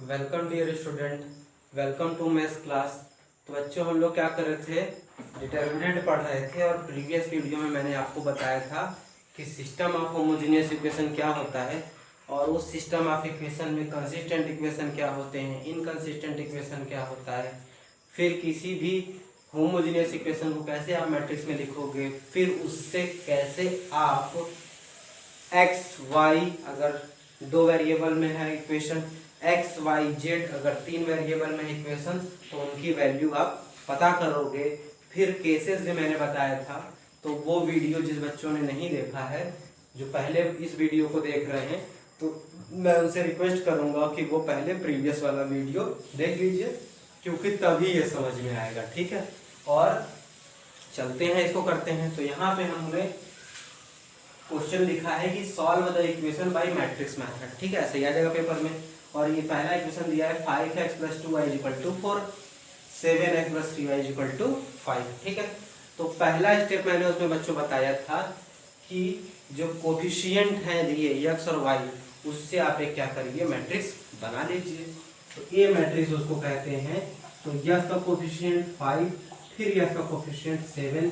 Welcome dear student, welcome to maths class. तो बच्चों हम लोग क्या कर रहे थे, डिटर्मिनेंट पढ़ रहे थे और प्रीवियस वीडियो में मैंने आपको बताया था कि सिस्टम ऑफ होमोजेनियस इक्वेशन क्या होता है और उस सिस्टम ऑफ इक्वेशन में कंसिस्टेंट इक्वेशन क्या होते हैं, इनकंसिस्टेंट इक्वेशन क्या होता है, फिर किसी भी होमोजेनियस इक्वेशन को कैसे आप मैट्रिक्स में लिखोगे, फिर उससे कैसे आप एक्स वाई अगर दो वेरिएबल में है इक्वेशन, एक्स वाई जेड अगर तीन वेरिएबल में इक्वेशन, तो उनकी वैल्यू आप पता करोगे। फिर केसेस भी मैंने बताया था, तो वो वीडियो जिस बच्चों ने नहीं देखा है, जो पहले इस वीडियो को देख रहे हैं, तो मैं उनसे रिक्वेस्ट करूंगा कि वो पहले प्रीवियस वाला वीडियो देख लीजिए, क्योंकि तभी ये समझ में आएगा। ठीक है, और चलते हैं, इसको करते हैं। तो यहाँ पे हमने क्वेश्चन लिखा है कि solve the equation by matrix method. ठीक है, ऐसे ही आ जाएगा पेपर में। और ये पहला इक्वेशन दिया है 5x + 2y = 4, 7x + 3y = 5। ठीक है, तो पहला स्टेप मैंने उसमें बच्चों बताया था कि जो कोफिशिएंट है दिए x और y, उससे आप एक क्या करिए, मैट्रिक्स बना लीजिए। तो ए मैट्रिक्स उसको कहते हैं। तो x का कोफिशिएंट 5, फिर x का कोफिशिएंट 7,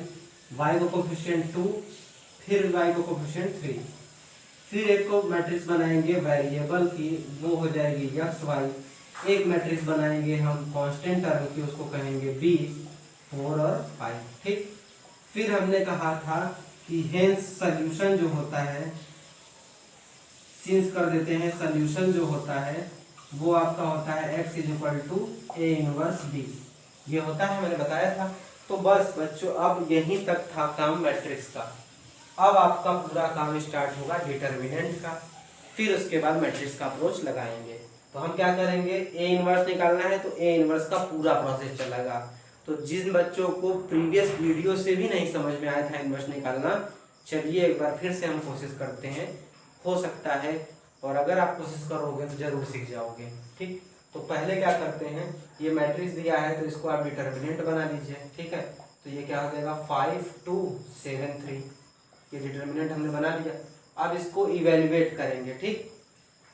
y का कोफिशिएंट 2, फिर y को कोफिशिएंट 3। फिर एक को मैट्रिक्स बनाएंगे वेरिएबल की, वो हो जाएगी एक्स वाई। एक मैट्रिक्स बनाएंगे हम कांस्टेंट टर्म की, उसको कहेंगे बी, 4 और 5। ठीक, फिर हमने कहा था कि हेंस सॉल्यूशन जो होता है, सिंस कर देते हैं, सॉल्यूशन जो होता है वो आपका होता है x = A इनवर्स B। ये होता है, मैंने बताया था। तो बस बच्चों, अब यहीं तक था काम मैट्रिक्स का। अब आपका पूरा काम स्टार्ट होगा डिटर्मिनेंट का, फिर उसके बाद मैट्रिक्स का अप्रोच लगाएंगे। तो हम क्या करेंगे, ए इनवर्स निकालना है, तो ए इनवर्स का पूरा प्रोसेस चलेगा। तो जिन बच्चों को प्रीवियस वीडियो से भी नहीं समझ में आया था इनवर्स निकालना, चलिए एक बार फिर से हम कोशिश करते हैं, हो सकता है, और अगर आप कोशिश करोगे तो जरूर सीख जाओगे। ठीक, तो पहले क्या करते हैं, ये मैट्रिक्स दिया है तो इसको आप डिटर्मिनेंट बना लीजिए। ठीक है, तो ये क्या हो जाएगा, 5 2 7 3। ये डिटर्मिनेंट हमने बना लिया। अब इसको इवेल्युएट करेंगे। ठीक,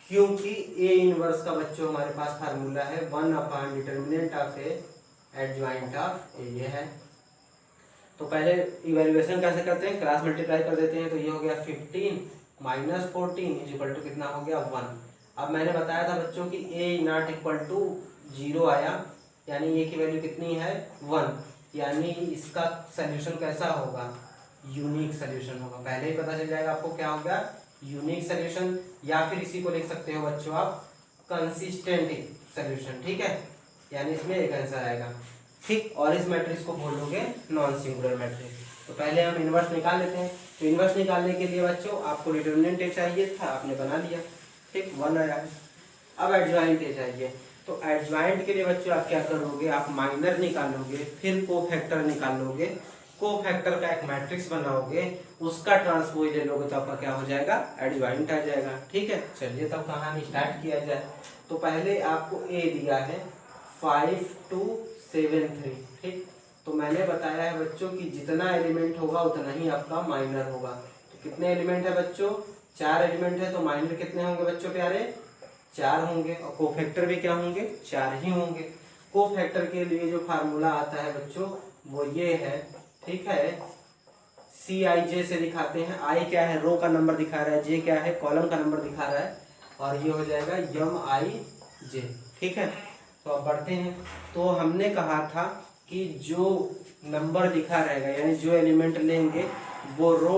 क्योंकि ए इनवर्स का बच्चों हमारे पास फार्मूला है 1/डिटर्मिनेंट ऑफ ए एडजॉइंट ऑफ ए, ये है। तो पहले इवेल्युएशन कैसे करते हैं, क्रॉस मल्टीप्लाई कर देते हैं। तो ये हो गया 15 - 14 = कितना हो गया, 1। अब मैंने बताया था बच्चों कि a ≠ 0 आया, यानी ये की वैल्यू कितनी है, 1। यानी इसका सॉल्यूशन कैसा होगा, यूनिक सॉल्यूशन होगा। पहले ही पता चल जाएगा आपको क्या होगा, यूनिक सॉल्यूशन, या फिर इसी को लिख सकते हो बच्चों आप कंसिस्टेंट सॉल्यूशन। ठीक है, यानी इसमें एक आंसर आएगा। ठीक, और इस मैट्रिक्स को बोलोगे नॉन सिंगुलर मैट्रिक्स। तो पहले हम इनवर्स निकाल लेते हैं। तो इनवर्स निकालने के लिए बच्चों आपको डिटर्मिनेंट ए चाहिए था, आपने बना लिया। ठीक, 1 आया है। अब एडजॉइंट ए चाहिए। तो एडजॉइंट के लिए बच्चों आप क्या करोगे, आप माइनर निकालोगे, फिर कोफैक्टर निकालोगे, कोफैक्टर का एक मैट्रिक्स बनाओगे, उसका ट्रांसपोज ले लोगे, तो आपका क्या हो जाएगा, एडजॉइंट आ जाएगा। ठीक है, चलिए तब कहानी स्टार्ट किया जाए। तो पहले आपको ए दिया है 5 2 7 3। ठीक, तो मैंने बताया है बच्चों कि जितना एलिमेंट होगा उतना ही आपका माइनर होगा। तो कितने एलिमेंट है बच्चों, 4 एलिमेंट है, तो माइनर कितने होंगे बच्चों प्यारे, 4 होंगे। और कोफैक्टर भी क्या होंगे, 4 ही होंगे। कोफैक्टर के लिए जो फार्मूला आता है बच्चों वो ये है। ठीक है, CIJ से दिखाते हैं। आई क्या है, रो का नंबर दिखा रहा है, जे क्या है, कॉलम का नंबर दिखा रहा है, और ये हो जाएगा MIJ। ठीक है, तो अब बढ़ते हैं। तो हमने कहा था कि जो नंबर लिखा रहेगा, यानी जो एलिमेंट लेंगे वो रो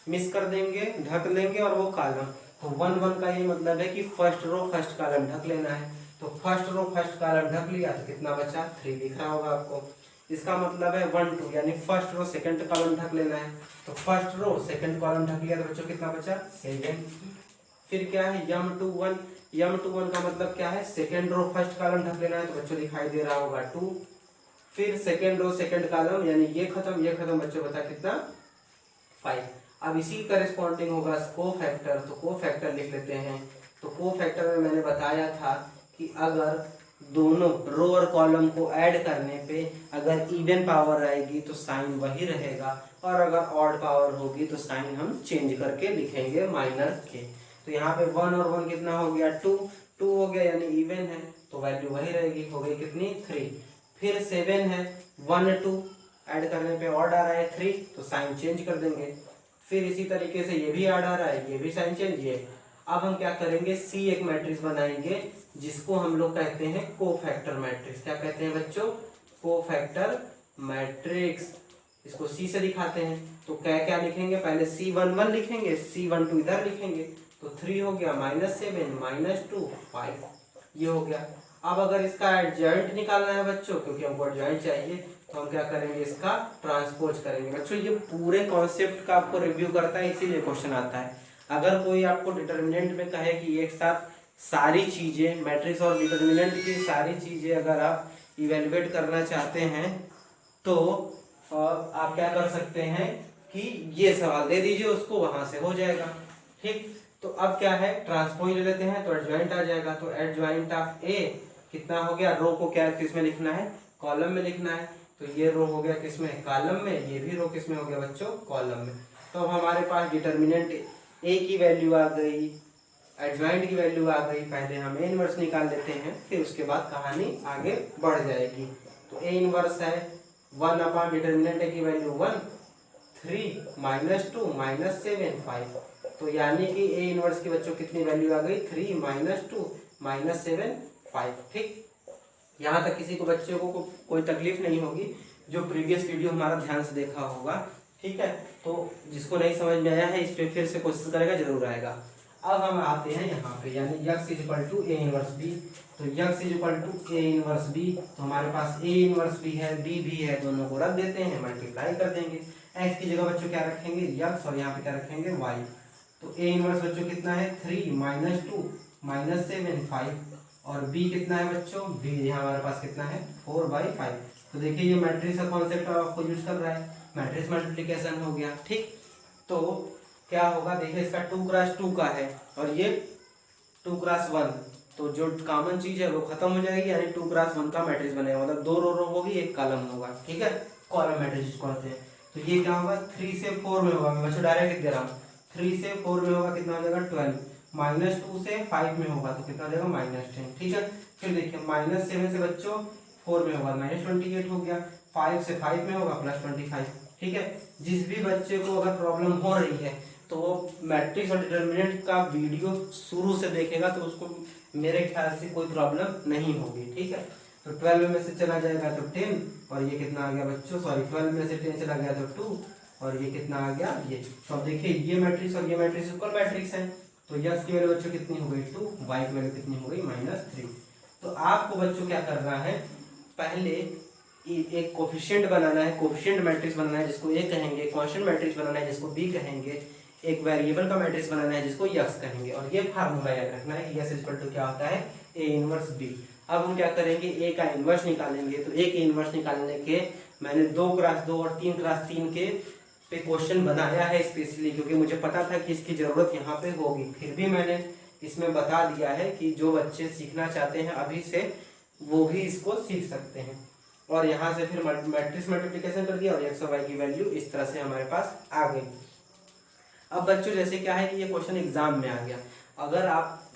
मिस कर देंगे, ढक लेंगे, और वो कॉलम। तो 1 1 का ये मतलब है कि फर्स्ट रो फर्स्ट कॉलम ढक लेना है। तो फर्स्ट रो फर्स्ट कॉलम ढक लिया, तो कितना बचा, 3 दिख रहा होगा आपको। इसका मतलब है 1 2, यानी फर्स्ट रो सेकंड कॉलम ढक लेना है। तो फर्स्ट रो सेकंड कॉलम ढक लिया, तो बच्चों कितना बचा, 7। फिर क्या है, m2 1, m2 1 का मतलब क्या है, सेकंड रो फर्स्ट कॉलम ढक लेना है। तो बच्चों दिखाई दे रहा होगा 2। फिर सेकंड रो सेकंड कॉलम, यानी ये खत्म, बच्चों बचा कितना, 5। अब इसी करेस्पॉन्डिंग होगा कोफैक्टर। तो कोफैक्टर लिख लेते हैं। तो कोफैक्टर में मैंने बताया था कि अगर दोनों रो और कॉलम को ऐड करने पे अगर इवन पावर आएगी तो साइन वही रहेगा, और अगर ऑड पावर होगी तो साइन हम चेंज करके लिखेंगे माइनर के। तो यहाँ पे 1 और 1 कितना हो गया 2 हो गया यानी इवन है, तो वैल्यू वही रहेगी, हो गई कितनी 3। फिर 7 है 1 2 ऐड करने पे ऑड आ रहा है 3, तो साइन चेंज कर देंगे। फिर इसी तरीके से ये भी ऐड आ रहा है, ये भी साइन चेंज, ये। अब हम क्या करेंगे, सी एक मैट्रिक्स बनाएंगे जिसको हम लोग कहते हैं कोफैक्टर मैट्रिक्स। क्या कहते हैं बच्चों, कोफैक्टर मैट्रिक्स। इसको सी से दिखाते हैं, तो क्या क्या लिखेंगे, पहले C11 लिखेंगे, C12 इधर लिखेंगे, तो 3 हो गया -7 -2 5, ये हो गया। अब अगर इसका एडजॉइंट निकालना है बच्चों, क्योंकि हमको एडजॉइंट चाहिए, तो हम क्या करेंगे, इसका ट्रांसपोज करेंगे। बच्चों ये पूरे कॉन्सेप्ट का आपको रिव्यू करता है, इसीलिए क्वेश्चन आता है। अगर कोई आपको डिटर्मिनेंट में कहे कि एक साथ सारी चीजें, मैट्रिक्स और डिटर्मिनेंट की सारी चीजें अगर आप इवेल्युएट करना चाहते हैं, तो आप क्या कर सकते हैं कि ये सवाल दे दीजिए उसको, वहां से हो जाएगा। ठीक, तो अब क्या है, ट्रांसपोज ले लेते हैं तो एडजॉइंट आ जाएगा। तो एडजॉइंट ऑफ ए कितना हो गया, रो को क्या किसमें लिखना है, कॉलम में लिखना है, तो ये रो हो गया किसमें, कॉलम में, ये भी रो किसमें हो गया बच्चों, कॉलम में। तो अब हमारे पास डिटर्मिनेंट ए की वैल्यू आ गई, एडजॉइंट की वैल्यू आ गई। पहले हम ए इनवर्स निकाल लेते हैं, फिर उसके बाद कहानी आगे बढ़ जाएगी। तो ए इनवर्स है 1 अपॉन डिटर्मिनेंट ए की वैल्यू 1 3 -2 -7 5, तो यानी कि ए इनवर्स की बच्चों कितनी वैल्यू आ गई, 3 -2 -7 5। ठीक, यहाँ तक किसी को बच्चे को कोई तकलीफ नहीं होगी जो प्रीवियस वीडियो हमारा ध्यान से देखा होगा। ठीक है, तो जिसको नहीं समझ में आया है इस पे फिर से कोशिश करेगा, जरूर आएगा। अब हम आते हैं यहाँ पे, यानी x = a इनवर्स b। तो x = a इनवर्स b, तो हमारे पास a इनवर्स b है, b भी है, दोनों को रख देते हैं, मल्टीप्लाई कर देंगे। x की जगह बच्चों क्या रखेंगे, x, और यहाँ पे क्या रखेंगे, y। तो a इनवर्स बच्चों कितना है, 3 -2 -7 5, और b कितना है बच्चों, b यहाँ हमारे पास कितना है, 4/5। तो देखिए ये मैट्रिक्स का कॉन्सेप्ट आपको यूज कर रहा है, मैट्रिक्स मल्टीप्लिकेशन हो गया। ठीक, तो क्या होगा, देखिए इसका 2 क्रॉस 2 का है और ये 2 क्रॉस 1, तो जो कॉमन चीज है वो खत्म हो जाएगी, यानी 2 क्रॉस 1 का मैट्रिक्स बनेगा, मतलब 2 रो होगी, एक कॉलम होगा। ठीक है, कॉलम मैट्रिक्स जिसको कहते हैं। तो ये क्या होगा, 3 से 4 में होगा, मैं बच्चों डायरेक्ट लिख दे रहा हूँ, 3 से 4 में होगा, कितना हो जाएगा 12, -2 से 5 में होगा तो कितना हो जाएगा -10। ठीक है, फिर देखिए -7 से बच्चों 4 में होगा -28 हो गया, 5 से 5 में होगा +25। ठीक है, जिस भी बच्चे को अगर प्रॉब्लम हो रही है तो वो मैट्रिक्स और डिटर्मिनेंट का वीडियो शुरू से देखेगा, तो उसको मेरे ख्याल से कोई प्रॉब्लम नहीं होगी। ठीक है, तो 12 में से चला जाएगा तो 10, और ये कितना आ गया बच्चों, सॉरी 12 में से 10 चला गया तो 2, और ये कितना आ गया, ये। तो अब देखिए ये मैट्रिक्स और ये मैट्रिक्स इक्वल मैट्रिक्स है, तो यस की वैल्यू बच्चों कितनी हो गई 2, वाई की वैल्यू कितनी हो गई -3। तो आपको बच्चों क्या करना है, पहले एक कोफिशिएंट बनाना है, कोफिशिएंट मैट्रिक्स बनाना है जिसको ए कहेंगे, कांस्टेंट मैट्रिक्स बनाना है जिसको बी कहेंगे, एक वेरिएबल का मैट्रिक्स बनाना है जिसको यक्स कहेंगे, और ये फार्मूला याद रखना है कि यस इक्वल टू क्या होता है, ए इनवर्स बी। अब हम क्या करेंगे, ए का इनवर्स निकालेंगे। तो ए के इनवर्स निकालने के मैंने 2 क्रॉस 2 और 3 क्रॉस 3 के पे क्वेश्चन बनाया है स्पेशली, क्योंकि मुझे पता था कि इसकी जरूरत यहाँ पे होगी। फिर भी मैंने इसमें बता दिया है कि जो बच्चे सीखना चाहते हैं अभी से, वो भी इसको सीख सकते हैं। और यहाँ से फिर मैट्रिक्स मल्टीप्लिकेशन कर दिया, और एक्स और वाई की वैल्यू इस तरह से हमारे पास आ गई। अब बच्चों जैसे क्या है कि ये क्वेश्चन एग्जाम में आ गया, अगर आप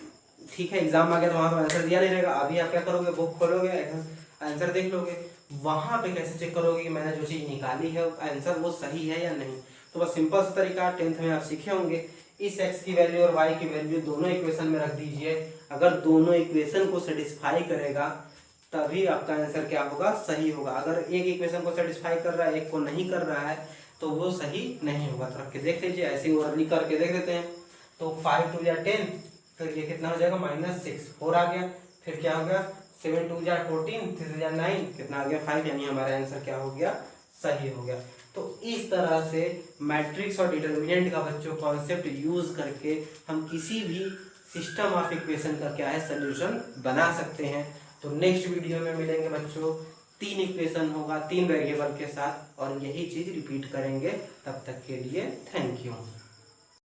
ठीक है एग्जाम आ गया तो वहां पर आंसर दिया नहीं रहेगा, अभी आप क्या करोगे, बुक खोलोगे, आंसर देख लोगे, वहां पे कैसे चेक करोगे कि मैंने जो चीज निकाली है आंसर वो सही है या नहीं। तो बस सिंपल सा तरीका 10th में आप सीखे होंगे, इस x की वैल्यू और y की वैल्यू दोनों इक्वेशन में रख दीजिए। अगर दोनों इक्वेशन को सेटिस्फाई करेगा तभी आपका आंसर क्या होगा, सही होगा। अगर एक इक्वेशन को सेटिस्फाई कर रहा है, एक को नहीं कर रहा है, तो वो सही नहीं होगा। तो रख के देख लीजिए, ऐसे ही ओरली करके देख देते हैं। तो 5 2 10, फिर ये कितना हो जाएगा -6, 4 आ गया, फिर क्या हो गया 7 2 14, 3 9, कितना आ गया 5, यानी हमारा आंसर क्या हो गया, सही हो गया। तो इस तरह से मैट्रिक्स और डिटर्मिनेंट का बच्चों कॉन्सेप्ट यूज करके हम किसी भी सिस्टम ऑफ इक्वेशन का क्या है, सोल्यूशन बना सकते हैं। तो नेक्स्ट वीडियो में मिलेंगे बच्चों, 3 इक्वेशन होगा 3 वेरिएबल के साथ, और यही चीज रिपीट करेंगे। तब तक के लिए थैंक यू।